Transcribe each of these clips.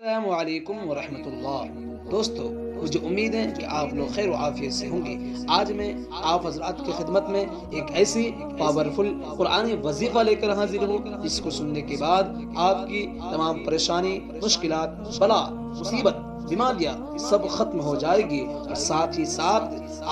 अस्सलामुअलैकुम वरहमतुल्लाह। दोस्तों, मुझे उम्मीद है कि आप लोग खैर आफियत से होंगे। आज मैं आप हजरात की खिदमत में एक ऐसी पावरफुल कुरानी वजीफ़ा लेकर हाजिर हूँ जिसको सुनने के बाद आपकी तमाम परेशानी, मुश्किलात, बला, मुसीबत, बीमारियाँ सब खत्म हो जाएगी और साथ ही साथ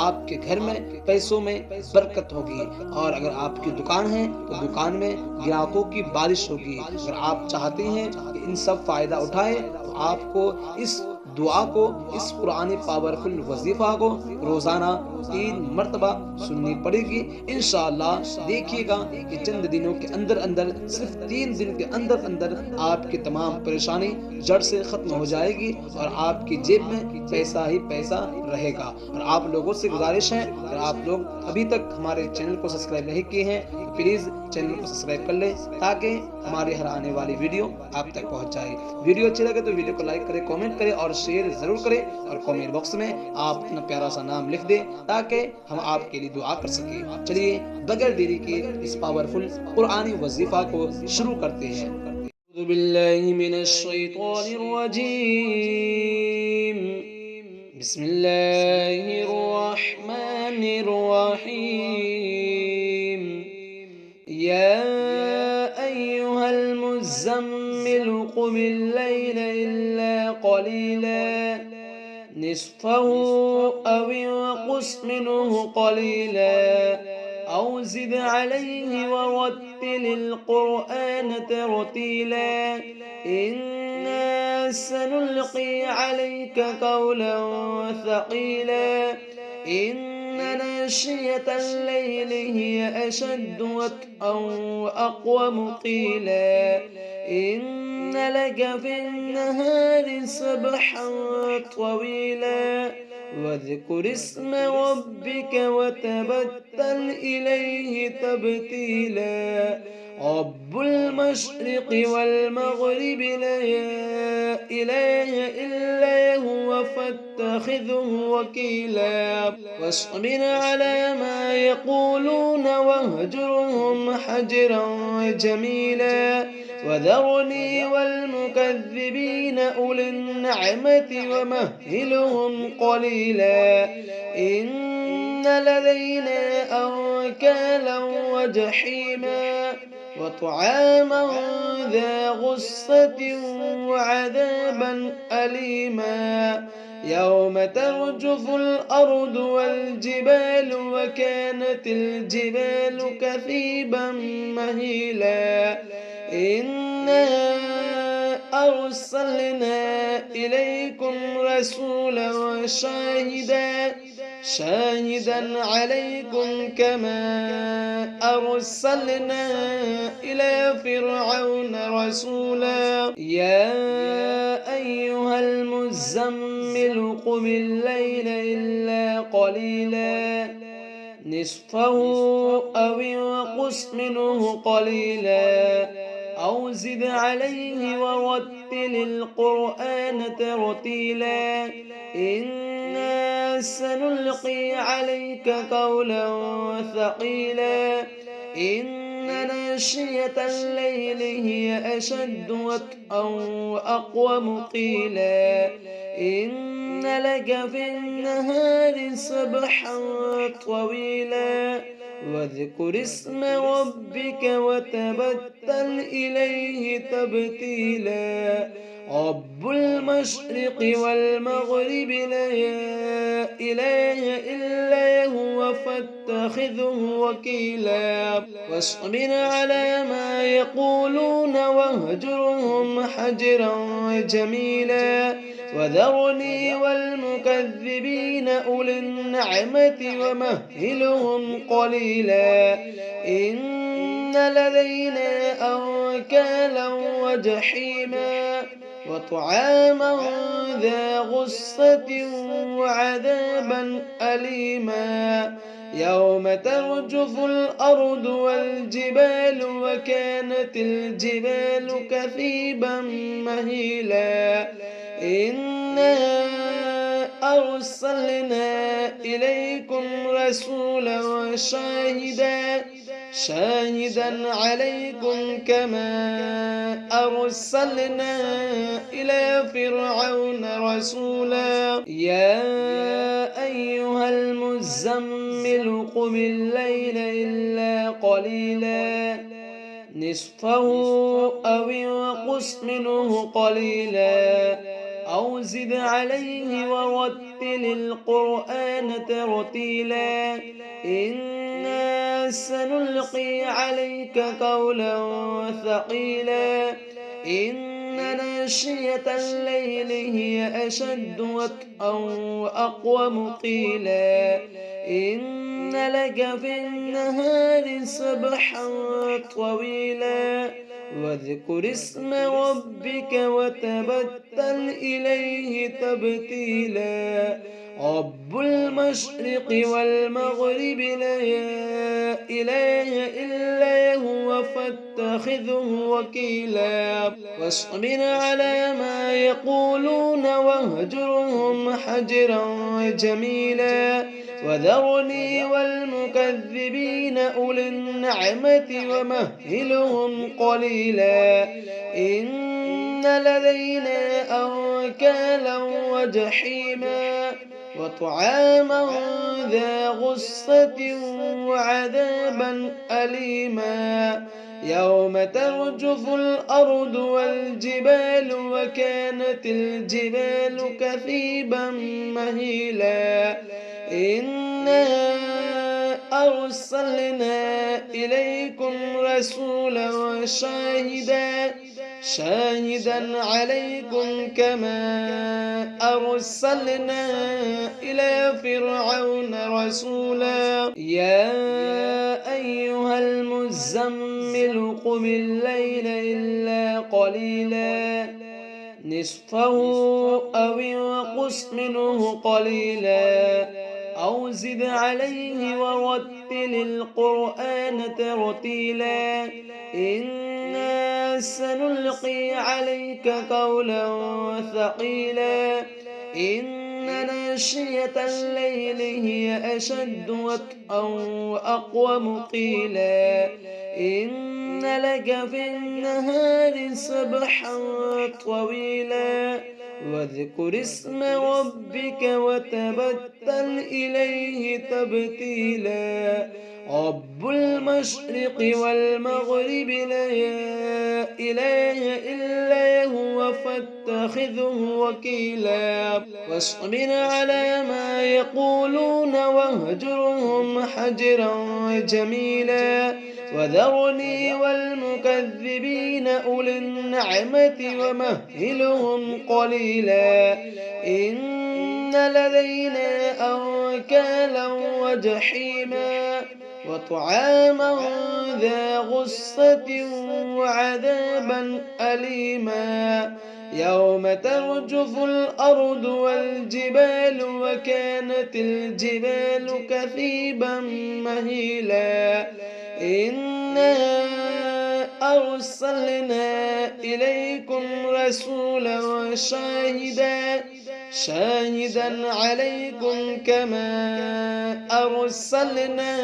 आपके घर में पैसों में बरकत होगी। और अगर आपकी दुकान है तो दुकान में ग्राहकों की बारिश होगी। अगर आप चाहते हैं कि इन सब फायदा उठाए तो आपको इस दुआ को, इस कुरानी पावरफुल वजीफा को रोजाना 3 मरतबा सुननी पड़ेगी। इंशाअल्लाह देखिएगा कि चंद दिनों के अंदर अंदर, सिर्फ 3 दिन के अंदर अंदर आपकी तमाम परेशानी जड़ से खत्म हो जाएगी और आपकी जेब में पैसा ही पैसा रहेगा। और आप लोगों से गुजारिश है, अगर आप लोग अभी तक हमारे चैनल को सब्सक्राइब नहीं किए हैं तो प्लीज चैनल को सब्सक्राइब कर लें ताकि हमारे हर आने वाली वीडियो आप तक पहुंच जाए। वीडियो अच्छी लगे तो वीडियो को लाइक करें, कमेंट करें और शेयर जरूर करें। और कमेंट बॉक्स में आप अपना प्यारा सा नाम लिख दें ताकि हम आपके लिए दुआ कर सकें। चलिए बगैर देरी के इस पावरफुल कुरानी वजीफा को शुरू करते हैं। बिल्लाहि मिनश शैतानिर रजीम। बिस्मिल्लाहिर रहमानिर रहीम। या अय्युहल मुज़्ज़म्मिल क़ुमिल लैला इल्ला क़लीला निस्फ़हु अव इंक़ुस मिन्हु क़लीला औ ज़िद अलैहि वरत्तिलिल क़ुरआन तरतीला इन्ना सनुल्क़ी अलैका क़ौलन थक़ीला इन्न नाशियतल लैलि हिय अशद्दु वत्अन वअक़वमु क़ीला इन्न लक फ़िन्नहारि सबहन तवीला वज़्कुर इस्म रब्बिक वतबत्तल इलैहि तब्तीला रब्बुल मशरिक़ि वल मग़रिबि ला इलाहा इल्ला हुव फत्तख़िज़हु वकीला वस्बिर अला मा यक़ूलून वहजुरहुम हजरन जमीला वज़रनी वल्मुकज़्ज़िबीन उलिन निअमति वमह्हिलहुम क़लीला इन्न लदैना अंकालन वजहीमा वतआमा ذा غصة وعذابا أليما يوم ترجف الأرض والجبال وكانت الجبال كثيبا مهيلا إنا أرسلنا إليكم رسولا شاهدا عليكم كما أرسلنا إلى فرعون رسولا يا أيها المزمل قم الليل إلا قليلا نصفه أو انقص منه قليلا أو زد عليه ورتل القرآن ترتيلا إنا سنلقي عليك قولا ثقيلا إن ناشية الليل هي أشد وطئا وأقوم قيلا إن لك في النهار سبحا طويلا واذكر اسم ربك وتبتل إليه تبتيلا رب المشرق والمغرب لا إله إلا هو فاتخذه وكيلا واصبر على ما يقولون واهجرهم حجرا جميلا وذرني والمكذبين أولي النعمة ومهلهم قليلا إن لدينا أنكالا وجحيما وطعاما ذا غصة وعذابا أليما يوم ترجف الأرض والجبال وكانت الجبال كثيبا مهيلا إنا أرسلنا إليكم رسولا شاهدا عليكم كما أرسلنا إلى فرعون رسولا يا أيها المزمل قم الليل إلا قليلا نصفه أو انقص منه قليلا أو زد عليه ورتل القرآن ترتيلا إنا سنلقي عليك قولا ثقيلا إن ناشية الليل هي أشد وطئا وأقوم قيلا إن لك في النهار سبحا طويلا واذكر اسم ربك وتبتل إليه تبتيلا رب المشرق والمغرب لا إله إلا هو فاتخذه وكيلا واصبر على ما يقولون واهجرهم حجرا جميلا وذرني والمكذبين أولي النعمة ومهلهم قليلا إن لدينا أنكالا وجحيما وطعاما ذا غصة وعذابا أليما يوم ترجف الأرض والجبال وكانت الجبال كثيبا مهيلا إنا أرسلنا إليكم رسولا شاهدا عليكم كما أرسلنا إلى فرعون رسولا يا أيها المزمل قم الليل إلا قليلا نصفه أو انقص منه قليلا أو زد عليه ورتل القرآن ترتيلا إنا سنلقي عليك قولا ثقيلا إن ناشية الليل هي أشد وطئا وأقوم قيلا إن لك في النهار سبحا طويلا واذكر اسم ربك وتبتل إليه تبتيلا رب المشرق والمغرب لا إله إلا هو فاتخذه وكيلا واصبر على ما يقولون واهجرهم حجرا جميلا وذرني والمكذبين أولي النعمة ومهلهم قليلا إن لدينا أنكالا وجحيما وطعاما ذا غصة وعذابا أليما يوم ترجف الأرض والجبال وكانت الجبال كثيبا مهيلا إنا أرسلنا إليكم رسولا شاهدا عليكم كما أرسلنا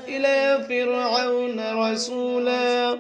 إلى فرعون رسولا